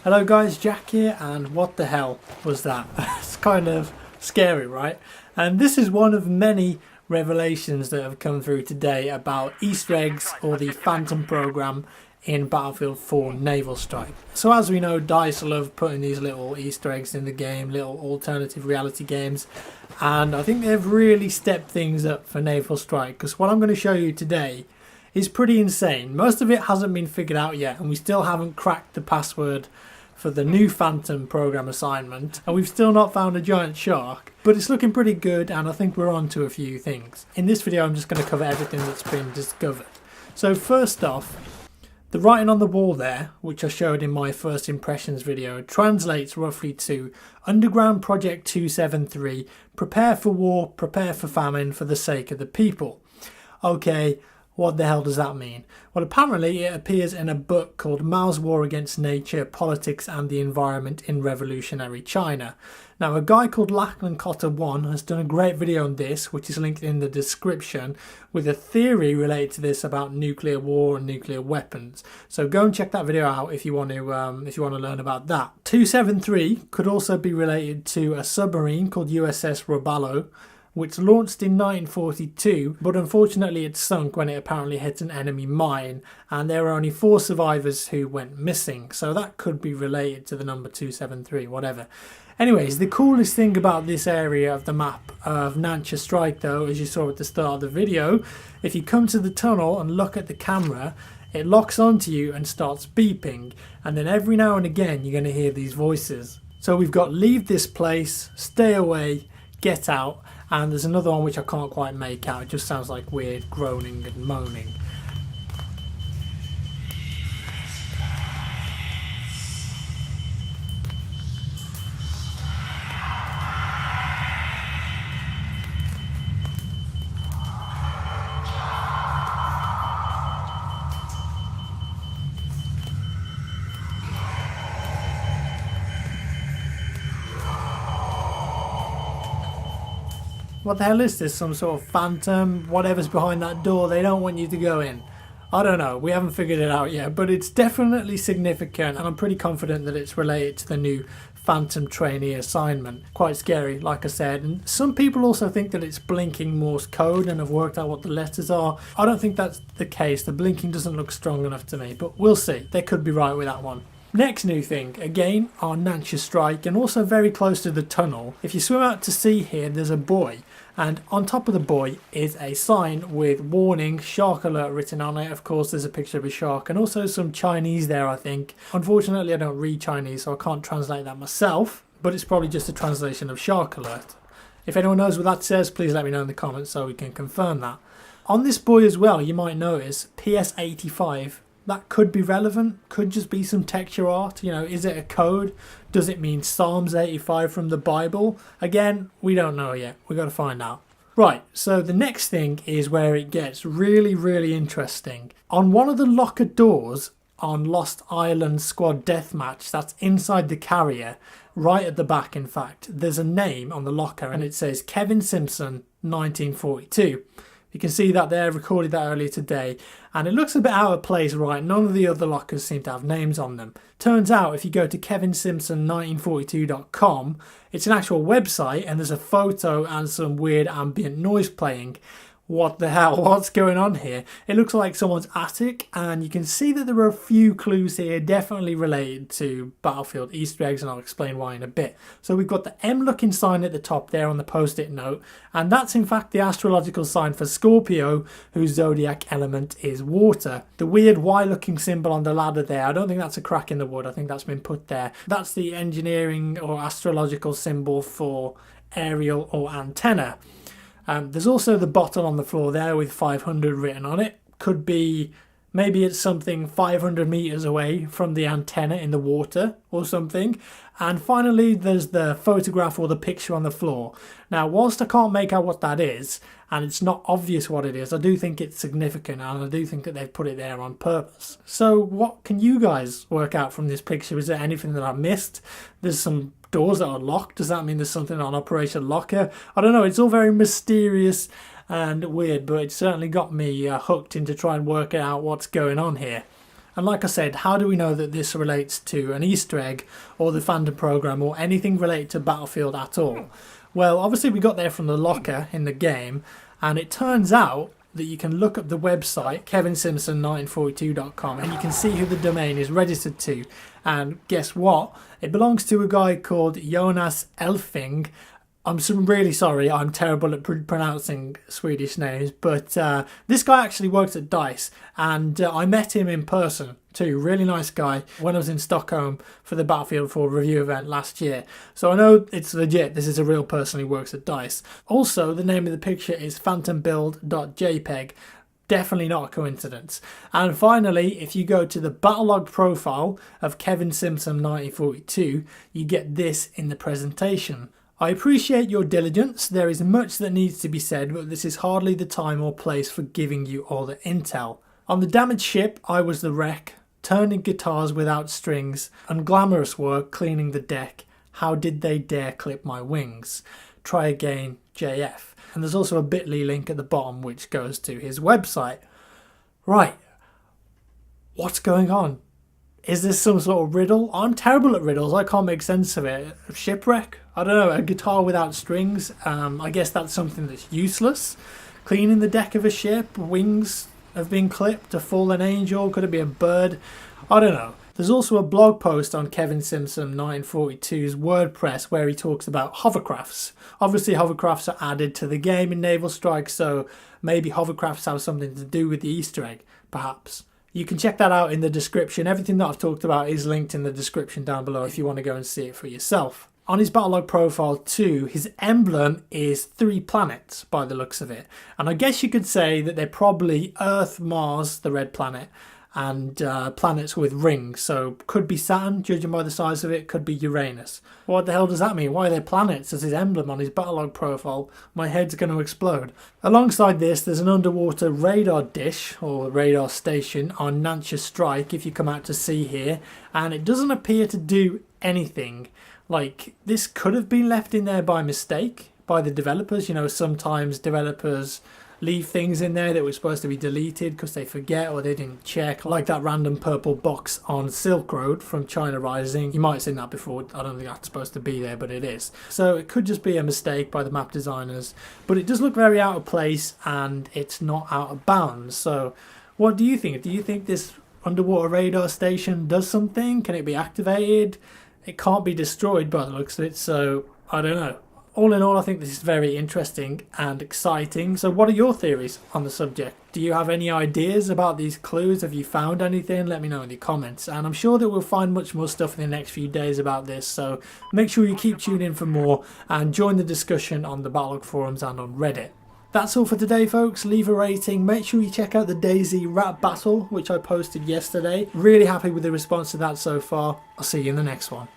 Hello guys, Jack here, and what the hell was that? It's kind of scary, right? And this is one of many revelations that have come through today about Easter eggs or the Phantom program in Battlefield 4 Naval Strike. So as we know, DICE love putting these little Easter eggs in the game, little alternative reality games, and I think they've really stepped things up for Naval Strike, because what I'm going to show you today is pretty insane. Most of it hasn't been figured out yet, and we still haven't cracked the password for the new Phantom program assignment, and we've still not found a giant shark, but it's looking pretty good, and I think we're on to a few things. In this video I'm just going to cover everything that's been discovered. So first off, the writing on the wall there, which I showed in my first impressions video, translates roughly to Underground Project 273, prepare for war, prepare for famine for the sake of the people. Okay, what the hell does that mean? Well, apparently it appears in a book called Mao's War Against Nature, Politics and the Environment in Revolutionary China. Now, a guy called LachlanCotter has done a great video on this, which is linked in the description, with a theory related to this about nuclear war and nuclear weapons. So go and check that video out if you want to learn about that. 273 could also be related to a submarine called USS Robalo, which launched in 1942, but unfortunately it sunk when it apparently hit an enemy mine, and there were only 4 survivors who went missing, so that could be related to the number 273, whatever. Anyways, the coolest thing about this area of the map of Nansha Strike, though, as you saw at the start of the video, if you come to the tunnel and look at the camera, it locks onto you and starts beeping, and then every now and again you're going to hear these voices. So we've got leave this place, stay away, get out, and there's another one which I can't quite make out. It just sounds like weird groaning and moaning. What the hell is this? Some sort of phantom? Whatever's behind that door, they don't want you to go in. I don't know, we haven't figured it out yet, but it's definitely significant, and I'm pretty confident that it's related to the new Phantom trainee assignment. Quite scary, like I said, and some people also think that it's blinking Morse code and have worked out what the letters are. I don't think that's the case. The blinking doesn't look strong enough to me, but we'll see. They could be right with that one. Next new thing, again on Nansha Strike, and also very close to the tunnel. If you swim out to sea here, there's a buoy, and on top of the buoy is a sign with warning, shark alert written on it. Of course, there's a picture of a shark, and also some Chinese there, I think. Unfortunately, I don't read Chinese, so I can't translate that myself, but it's probably just a translation of shark alert. If anyone knows what that says, please let me know in the comments so we can confirm that. On this buoy as well, you might notice PS85. That could be relevant, could just be some texture art, you know, is it a code? Does it mean Psalms 85 from the Bible? Again, we don't know yet, we've got to find out. Right, so the next thing is where it gets really interesting. On one of the locker doors on Lost Island Squad Deathmatch, that's inside the carrier, right at the back in fact, there's a name on the locker and it says Kevin Simpson 1942. You can see that there, recorded that earlier today, and it looks a bit out of place, right? None of the other lockers seem to have names on them. Turns out if you go to KevinSimpson1942.com, it's an actual website and there's a photo and some weird ambient noise playing. What the hell? What's going on here? It looks like someone's attic, and you can see that there are a few clues here definitely related to Battlefield Easter eggs, and I'll explain why in a bit. So we've got the M-looking sign at the top there on the post-it note, and that's in fact the astrological sign for Scorpio, whose zodiac element is water. The weird Y-looking symbol on the ladder there, I don't think that's a crack in the wood, I think that's been put there. That's the engineering or astrological symbol for aerial or antenna. There's also the bottle on the floor there with 500 written on it. Could be, maybe it's something 500 meters away from the antenna in the water or something. And finally, there's the photograph or the picture on the floor. Now, whilst I can't make out what that is, and it's not obvious what it is, I do think it's significant, and I do think that they've put it there on purpose. So what can you guys work out from this picture? Is there anything that I missed? There's some doors that are locked. Does that mean there's something on Operation Locker? I don't know. It's all very mysterious and weird, but it certainly got me hooked into trying to work out what's going on here. And like I said, how do we know that this relates to an Easter egg or the fandom program or anything related to Battlefield at all? Well, obviously we got there from the locker in the game, and it turns out that you can look up the website KevinSimpson1942.com and you can see who the domain is registered to. And guess what? It belongs to a guy called Jonas Elfing. I'm really sorry, I'm terrible at pronouncing Swedish names, but this guy actually works at DICE, and I met him in person too. Really nice guy when I was in Stockholm for the Battlefield 4 review event last year. So I know it's legit, this is a real person who works at DICE. Also, the name of the picture is phantombuild.jpg. Definitely not a coincidence. And finally, if you go to the Battlelog profile of KevinSimpson1942, you get this in the presentation. I appreciate your diligence. There is much that needs to be said, but this is hardly the time or place for giving you all the intel. On the damaged ship, I was the wreck, turning guitars without strings, unglamorous work cleaning the deck. How did they dare clip my wings? Try again, JF. And there's also a bit.ly link at the bottom which goes to his website. Right, what's going on? Is this some sort of riddle? I'm terrible at riddles, I can't make sense of it. A shipwreck? I don't know, a guitar without strings? I guess that's something that's useless. Cleaning the deck of a ship? Wings have been clipped? A fallen angel? Could it be a bird? I don't know. There's also a blog post on KevinSimpson1942's WordPress where he talks about hovercrafts. Obviously hovercrafts are added to the game in Naval Strike, so maybe hovercrafts have something to do with the Easter egg, perhaps. You can check that out in the description. Everything that I've talked about is linked in the description down below if you want to go and see it for yourself. On his Battlelog profile too, his emblem is 3 planets by the looks of it. And I guess you could say that they're probably Earth, Mars, the red planet, and planets with rings. So could be Saturn, judging by the size of it, could be Uranus. What the hell does that mean? Why are there planets as his emblem on his Battlelog profile? My head's going to explode. Alongside this, there's an underwater radar dish, or radar station, on Nancha Strike, if you come out to sea here, and it doesn't appear to do anything. Like, this could have been left in there by mistake by the developers. You know, sometimes developers leave things in there that were supposed to be deleted because they forget or they didn't check, like that random purple box on Silk Road from China Rising. You might have seen that before. I don't think that's supposed to be there, but it is. So it could just be a mistake by the map designers, but it does look very out of place and it's not out of bounds. So what do you think? Do you think this underwater radar station does something? Can it be activated? It can't be destroyed by the looks of it, so I don't know. All in all, I think this is very interesting and exciting. So what are your theories on the subject? Do you have any ideas about these clues? Have you found anything? Let me know in the comments. And I'm sure that we'll find much more stuff in the next few days about this. So make sure you keep tuning in for more and join the discussion on the Battlelog forums and on Reddit. That's all for today, folks. Leave a rating. Make sure you check out the DayZ rap battle, which I posted yesterday. Really happy with the response to that so far. I'll see you in the next one.